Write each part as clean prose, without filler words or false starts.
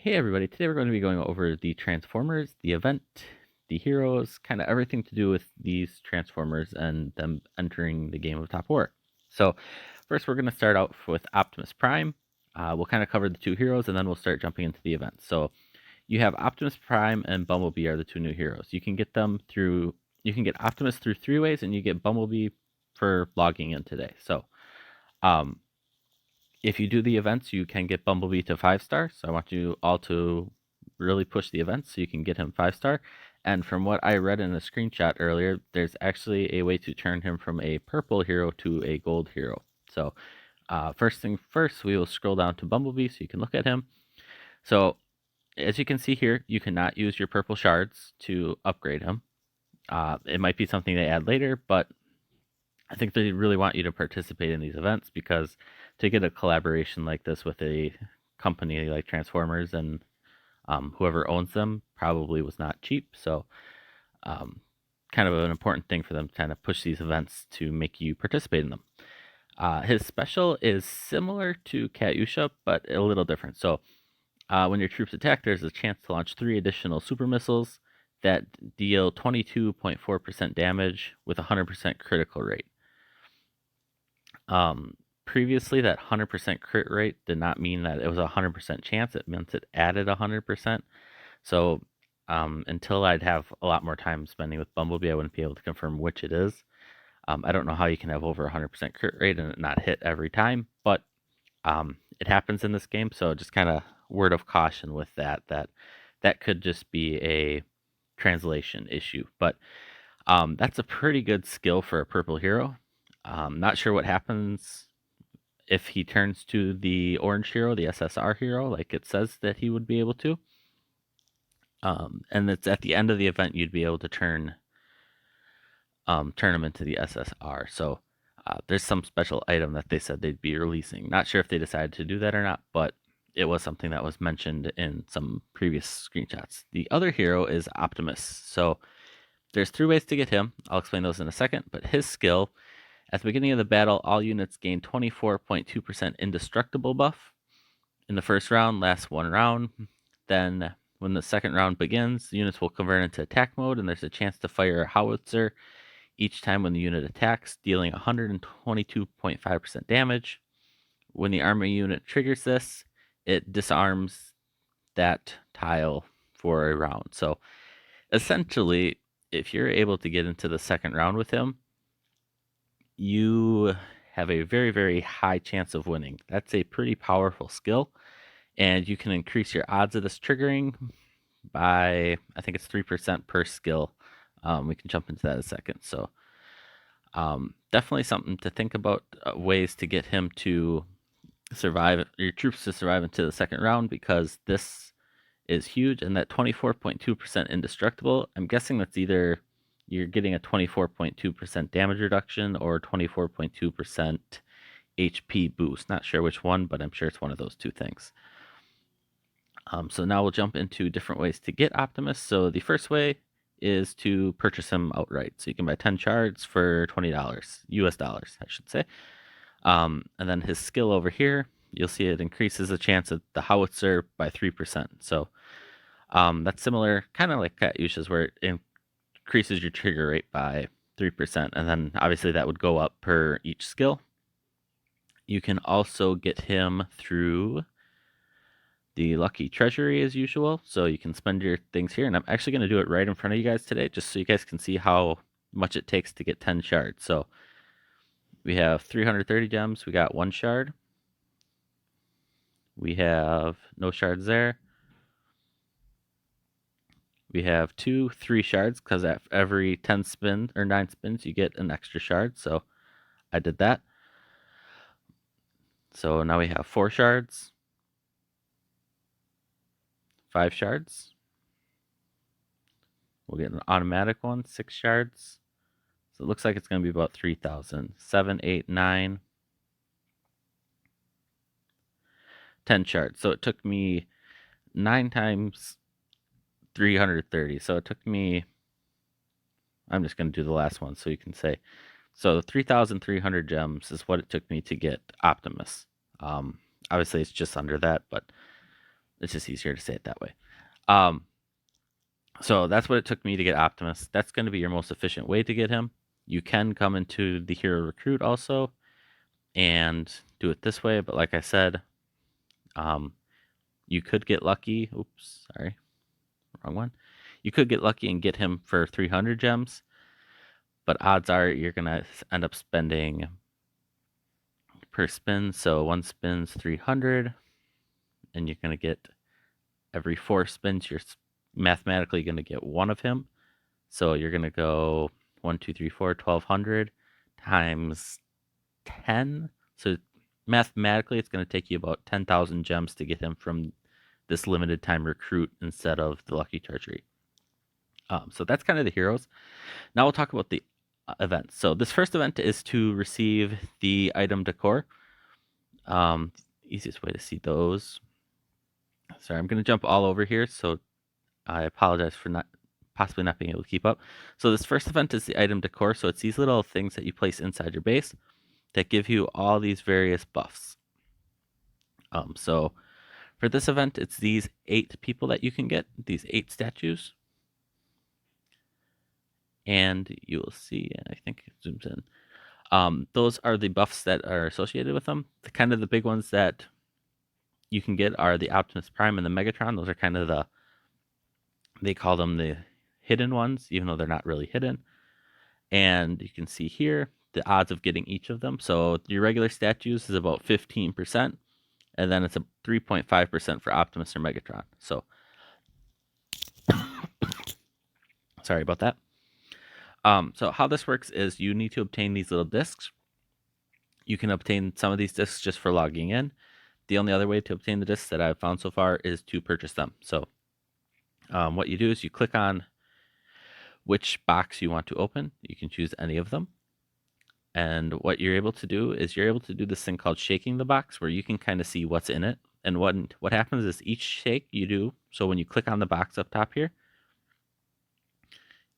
Hey everybody, today we're going to be going over the Transformers, the event, the heroes, kind of everything to do with these Transformers and them entering the game of Top War. So first we're going to start out with Optimus Prime. We'll kind of cover the two heroes and then we'll start jumping into the event. So you have Optimus Prime and Bumblebee are the two new heroes. You can get Optimus through three ways and you get Bumblebee for logging in today. So um, if you do the events, you can get Bumblebee to 5-star. So I want you all to really push the events so you can get him 5-star. And from what I read in a screenshot earlier, there's actually a way to turn him from a purple hero to a gold hero. So first thing first, we will scroll down to Bumblebee so you can look at him. So as you can see here, you cannot use your purple shards to upgrade him. It might be something they add later, but I think they really want you to participate in these events because to get a collaboration like this with a company like Transformers and whoever owns them probably was not cheap. So, kind of an important thing for them to kind of push these events to make you participate in them. His special is similar to Katyusha, but a little different. So, when your troops attack, there's a chance to launch 3 additional super missiles that deal 22.4% damage with a 100% critical rate. Previously, that 100% crit rate did not mean that it was a 100% chance. It meant it added 100%. So until I'd have a lot more time spending with Bumblebee, I wouldn't be able to confirm which it is. I don't know how you can have over 100% crit rate and it not hit every time, but it happens in this game. So just kind of word of caution with that could just be a translation issue. But that's a pretty good skill for a purple hero. Not sure what happens if he turns to the orange hero, the SSR hero, like it says that he would be able to. And it's at the end of the event you'd be able to turn him into the SSR. So there's some special item that they said they'd be releasing. Not sure if they decided to do that or not, but it was something that was mentioned in some previous screenshots. The other hero is Optimus. So there's 3 ways to get him. I'll explain those in a second, but his skill, at the beginning of the battle, all units gain 24.2% indestructible buff. In the first round, lasts 1 round. Then when the second round begins, the units will convert into attack mode, and there's a chance to fire a howitzer each time when the unit attacks, dealing 122.5% damage. When the army unit triggers this, it disarms that tile for a round. So essentially, if you're able to get into the second round with him, you have a very, very high chance of winning. That's a pretty powerful skill, and you can increase your odds of this triggering by, I think it's 3% per skill. We can jump into that in a second. So definitely something to think about, ways to get him to survive, your troops to survive into the second round, because this is huge. And that 24.2% indestructible, I'm guessing that's either you're getting a 24.2% damage reduction or 24.2% HP boost. Not sure which one, but I'm sure it's one of those two things. So now we'll jump into different ways to get Optimus. So the first way is to purchase him outright. So you can buy 10 shards for $20, US dollars, I should say. And then his skill over here, you'll see it increases the chance of the howitzer by 3%. So that's similar, kind of like Katyusha's, where it increases your trigger rate by 3%. And then obviously that would go up per each skill. You can also get him through the lucky treasury as usual. So you can spend your things here. And I'm actually going to do it right in front of you guys today, just so you guys can see how much it takes to get 10 shards. So we have 330 gems. We got 1 shard. We have no shards there. We have 2, 3 shards, because at every 10 spins or 9 spins, you get an extra shard. So I did that. So now we have 4 shards, 5 shards. We'll get an automatic one, 6 shards. So it looks like it's going to be about 3,000. 7, 8, 9, 10 shards. So it took me 9 times 330. So it took me, I'm just going to do the last one so you can say. So 3,300 gems is what it took me to get Optimus. Obviously, it's just under that, but It's just easier to say it that way. Um, so that's what it took me to get Optimus. That's going to be your most efficient way to get him. You can come into the hero recruit also and do it this way, but like I said, um, you could get lucky. Oops, sorry, wrong one. You could get lucky and get him for 300 gems, but odds are you're going to end up spending per spin. So one spin's 300, and you're going to get every 4 spins, you're mathematically going to get one of him. So you're going to go 1, 2, 3, 4, 1200 times 10. So mathematically, it's going to take you about 10,000 gems to get him from this limited time recruit instead of the lucky treasury. So that's kind of the heroes. Now we'll talk about the events. So this first event is to receive the item Decor. Easiest way to see those. Sorry, I'm going to jump all over here, so I apologize for possibly not being able to keep up. So this first event is the item Decor. So it's these little things that you place inside your base that give you all these various buffs. So for this event, it's these 8 people that you can get, these 8 statues. And you will see, I think it zooms in. Those are the buffs that are associated with them. The kind of the big ones that you can get are the Optimus Prime and the Megatron. Those are kind of they call them the hidden ones, even though they're not really hidden. And you can see here the odds of getting each of them. So your regular statues is about 15%, and then it's a 3.5% for Optimus or Megatron. So sorry about that. So how this works is you need to obtain these little discs. You can obtain some of these discs just for logging in. The only other way to obtain the discs that I've found so far is to purchase them. So what you do is you click on which box you want to open. You can choose any of them. And what you're able to do is you're able to do this thing called shaking the box, where you can kind of see what's in it. And what happens is each shake you do, so when you click on the box up top here,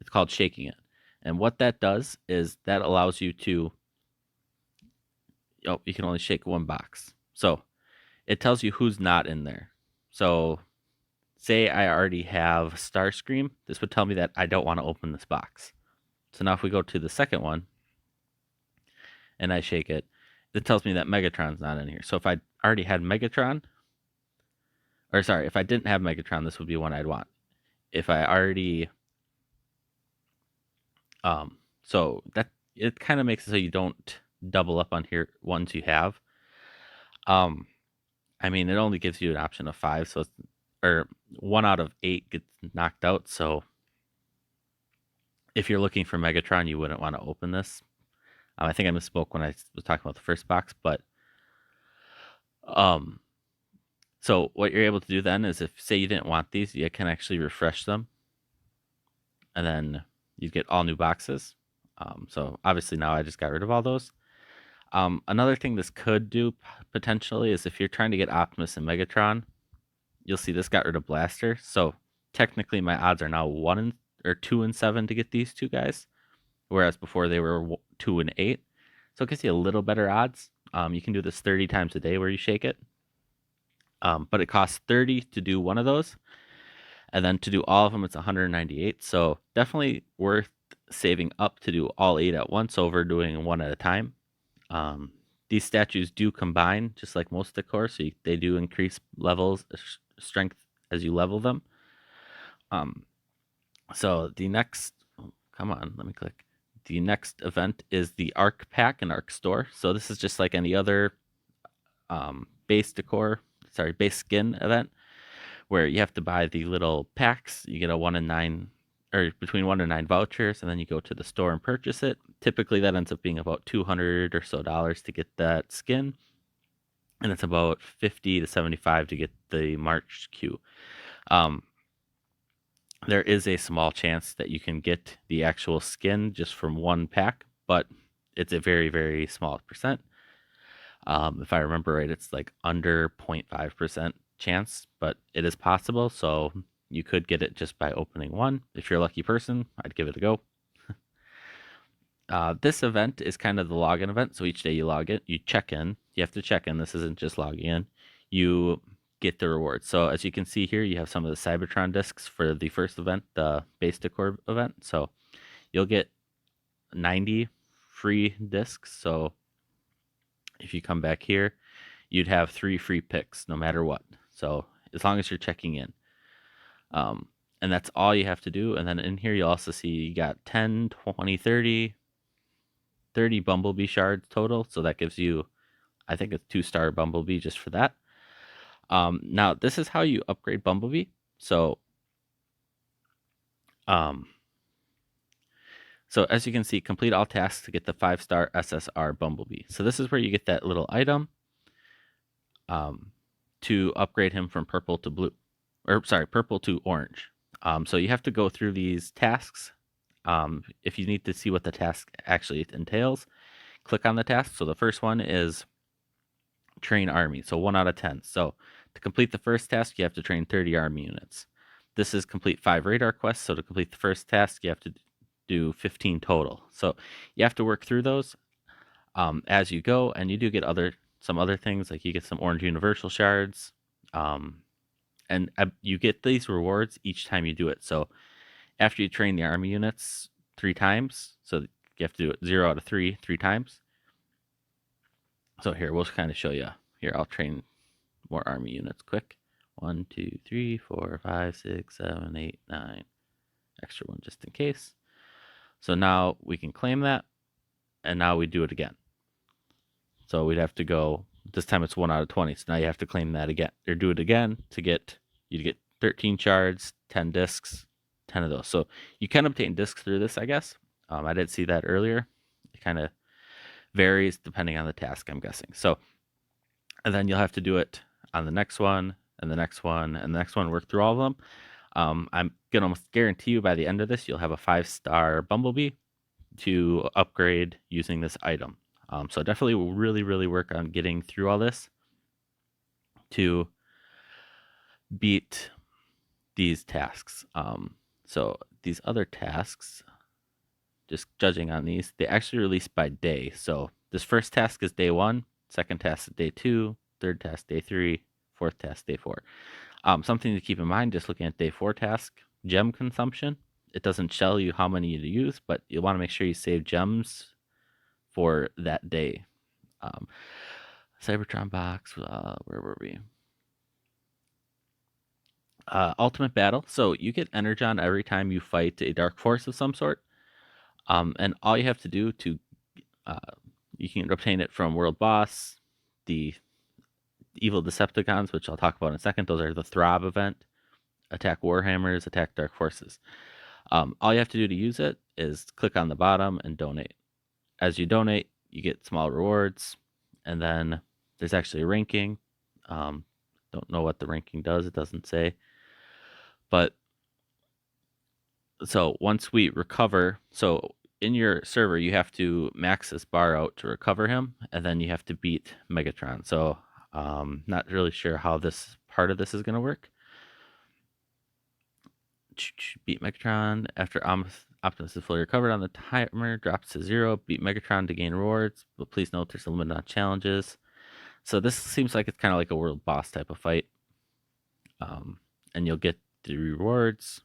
it's called shaking it. And what that does is that allows you to, you can only shake one box. So it tells you who's not in there. So say I already have Starscream, this would tell me that I don't want to open this box. So now if we go to the second one and I shake it, it tells me that Megatron's not in here. So if I already had Megatron, or sorry, if I didn't have Megatron, this would be one I'd want. If I already, so that it kind of makes it so you don't double up on here ones you have. I mean, it only gives you an option of 5, so or 1 out of 8 gets knocked out. So if you're looking for Megatron, you wouldn't want to open this. I think I misspoke when I was talking about the first box, but so what you're able to do then is, if say you didn't want these, you can actually refresh them, and then you get all new boxes. So obviously now I just got rid of all those. Another thing this could do potentially is if you're trying to get Optimus and Megatron, you'll see this got rid of Blaster. So technically my odds are now 2 and 7 to get these two guys, whereas before they were 2 and 8. So it gives you a little better odds. You can do this 30 times a day where you shake it. But it costs 30 to do one of those. And then to do all of them, it's 198. So definitely worth saving up to do all 8 at once over doing one at a time. These statues do combine, just like most decor, so they do increase levels, strength as you level them. So the next, come on, let me click. The next event is the Arc Pack and Arc Store. So this is just like any other base skin event, where you have to buy the little packs. You get a 1 in 9, or between 1 and 9 vouchers, and then you go to the store and purchase it. Typically that ends up being about $200 or so to get that skin, and it's about 50 to 75 to get the March Q. There is a small chance that you can get the actual skin just from one pack, but it's a very, very small percent. If I remember right, it's like under 0.5% chance, but it is possible. So you could get it just by opening one. If you're a lucky person, I'd give it a go. This event is kind of the login event. So each day you log in, you check in. You have to check in. This isn't just logging in. You get the rewards. So as you can see here, you have some of the Cybertron discs for the first event, the base Decor event. So you'll get 90 free discs. So if you come back here, you'd have 3 free picks no matter what. So as long as you're checking in. And that's all you have to do. And then in here, you also see you got 10, 20, 30 Bumblebee shards total. So that gives you, I think, a 2-star Bumblebee just for that. Now, this is how you upgrade Bumblebee. So, as you can see, complete all tasks to get the 5-star SSR Bumblebee. So this is where you get that little item to upgrade him from purple to blue. Or, sorry, purple to orange. So you have to go through these tasks. If you need to see what the task actually entails, click on the task. So the first one is train army. So 1 out of 10. So to complete the first task, you have to train 30 army units. This is complete 5 radar quests. So to complete the first task, you have to do 15 total. So you have to work through those as you go, and you do get some other things, like you get some orange universal shards, and you get these rewards each time you do it. So after you train the army units 3 times, so you have to do it 0 out of 3 times. So here, we'll kind of show you. Here, I'll train more army units quick. 1, 2, 3, 4, 5, 6, 7, 8, 9. Extra one just in case. So now we can claim that, and now we do it again. So we'd have to go, this time it's 1 out of 20. So now you have to claim that again, or do it again to get 13 shards, 10 discs, 10 of those. So you can obtain discs through this, I guess. I didn't see that earlier. It kind of varies depending on the task, I'm guessing. So, and then you'll have to do it on the next one, and the next one, and the next one, work through all of them. I'm going to almost guarantee you by the end of this, you'll have a 5-star Bumblebee to upgrade using this item. So definitely really, really work on getting through all this to beat these tasks. So these other tasks, just judging on these, they actually release by day. So this first task is day 1, second task is day 2, third task day 3, fourth task day 4. Something to keep in mind, just looking at day 4 task, gem consumption. It doesn't tell you how many to use, but you want to make sure you save gems for that day. Cybertron box, where were we? Ultimate battle. So you get Energon every time you fight a dark force of some sort. And all you have to do to, you can obtain it from World Boss, the Evil Decepticons, which I'll talk about in a second. Those are the Throb event. Attack Warhammers, attack Dark Forces. All you have to do to use it is click on the bottom and donate. As you donate, you get small rewards, and then there's actually a ranking. Don't know what the ranking does, it doesn't say. But so once we recover, so in your server, you have to max this bar out to recover him, and then you have to beat Megatron. So not really sure how this part of this is going to work. Beat Megatron after Optimus is fully recovered on the timer, drops to 0. Beat Megatron to gain rewards, but please note there's a limit on challenges. So this seems like it's kind of like a world boss type of fight. And you'll get the rewards.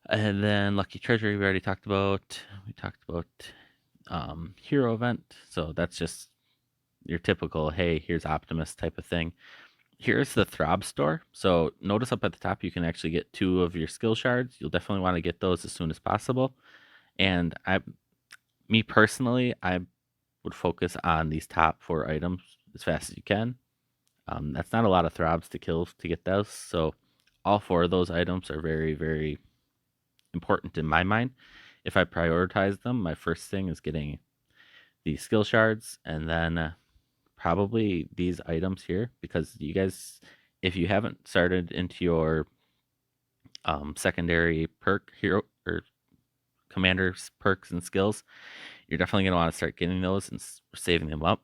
And then Lucky Treasury we already talked about. We talked about hero event. So that's just your typical, hey, here's Optimus type of thing. Here's the Throb store. So notice up at the top, you can actually get 2 of your skill shards. You'll definitely want to get those as soon as possible. And me personally, I would focus on these top 4 items as fast as you can. That's not a lot of throbs to kill to get those. So all 4 of those items are very, very important in my mind. If I prioritize them, my first thing is getting the skill shards, and then probably these items here, because you guys, if you haven't started into your secondary perk hero or commander's perks and skills, you're definitely going to want to start getting those and saving them up.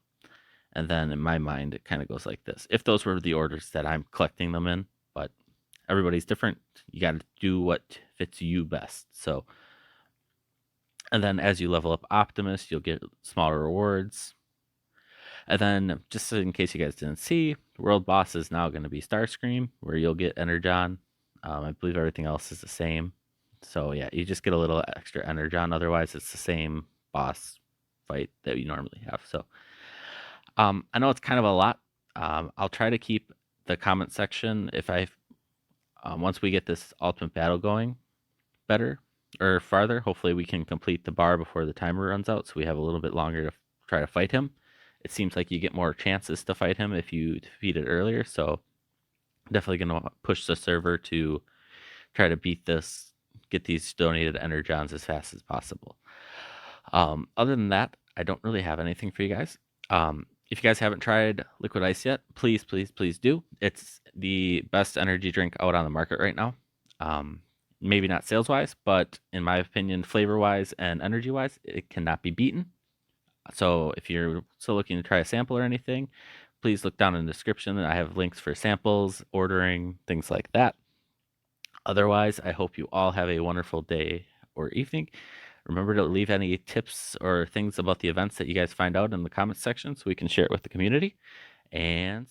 And then in my mind, it kind of goes like this. If those were the orders that I'm collecting them in, but everybody's different. You got to do what fits you best. So, and then as you level up Optimus, you'll get smaller rewards. And then, just in case you guys didn't see, world boss is now going to be Starscream, where you'll get Energon. I believe everything else is the same. So yeah, you just get a little extra Energon. Otherwise, it's the same boss fight that you normally have. So I know it's kind of a lot. I'll try to keep the comment section if I once we get this ultimate battle going better or farther. Hopefully, we can complete the bar before the timer runs out, so we have a little bit longer to try to fight him. It seems like you get more chances to fight him if you defeat it earlier. So definitely going to push the server to try to beat this, get these donated energons as fast as possible. Other than that, I don't really have anything for you guys. If you guys haven't tried Liquid Ice yet, please, please, please do. It's the best energy drink out on the market right now. Maybe not sales wise, but in my opinion, flavor wise and energy wise, it cannot be beaten. So if you're still looking to try a sample or anything, please look down in the description. I have links for samples, ordering, things like that. Otherwise, I hope you all have a wonderful day or evening. Remember to leave any tips or things about the events that you guys find out in the comments section so we can share it with the community. And